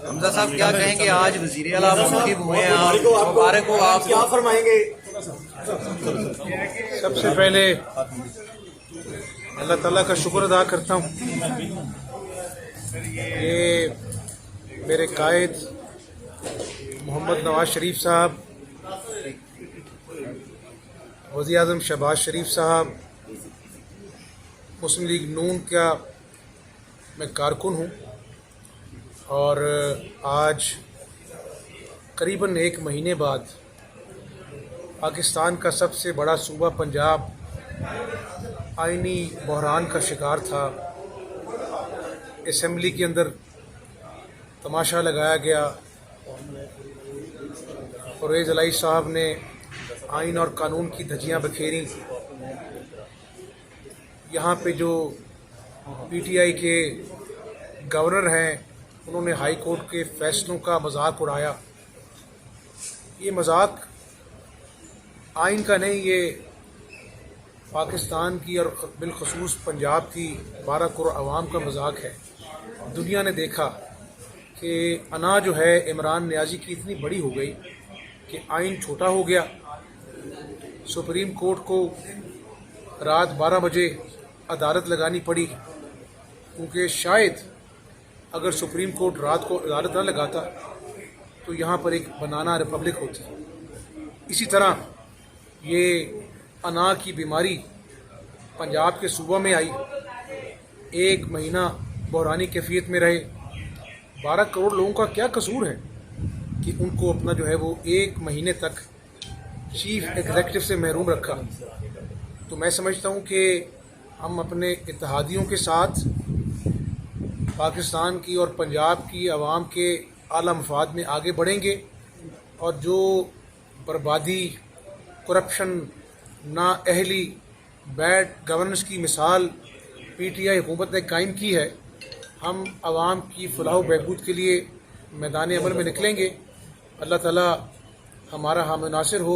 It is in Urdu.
حمزہ صاحب کیا کہیں گے؟ آج وزیر اعلیٰ منتخب ہوئے ہیں، مبارک ہو آپ، کیا فرمائیں گے؟ سب سے پہلے اللہ تعالیٰ کا شکر ادا کرتا ہوں، یہ میرے قائد محمد نواز شریف صاحب، وزیر اعظم شہباز شریف صاحب، مسلم لیگ نون کا میں کارکن ہوں، اور آج قریباً 1 مہینے بعد پاکستان کا سب سے بڑا صوبہ پنجاب آئینی بحران کا شکار تھا۔ اسمبلی کے اندر تماشا لگایا گیا، پرویز الہی صاحب نے آئین اور قانون کی دھجیاں بکھیریں، یہاں پہ جو پی ٹی آئی کے گورنر ہیں انہوں نے ہائی کورٹ کے فیصلوں کا مذاق اڑایا۔ یہ مذاق آئین کا نہیں، یہ پاکستان کی اور بالخصوص پنجاب کی 12 کروڑ عوام کا مذاق ہے۔ دنیا نے دیکھا کہ انا جو ہے عمران نیازی کی اتنی بڑی ہو گئی کہ آئین چھوٹا ہو گیا۔ سپریم کورٹ کو رات 12 بجے عدالت لگانی پڑی، کیونکہ شاید اگر سپریم کورٹ رات کو عدالت نہ لگاتا تو یہاں پر ایک بنانا ریپبلک ہوتی۔ اسی طرح یہ انا کی بیماری پنجاب کے صوبہ میں آئی، 1 مہینہ بحرانی کیفیت میں رہے۔ 12 کروڑ لوگوں کا کیا قصور ہے کہ ان کو اپنا جو ہے وہ 1 مہینے تک چیف ایگزیکٹو سے محروم رکھا؟ تو میں سمجھتا ہوں کہ ہم اپنے اتحادیوں کے ساتھ پاکستان کی اور پنجاب کی عوام کے اعلیٰ مفاد میں آگے بڑھیں گے، اور جو بربادی، کرپشن، نااہلی، بیڈ گورننس کی مثال پی ٹی آئی حکومت نے قائم کی ہے، ہم عوام کی فلاح و بہبود کے لیے میدان عمل میں نکلیں گے۔ اللہ تعالی ہمارا حامی ناصر ہو۔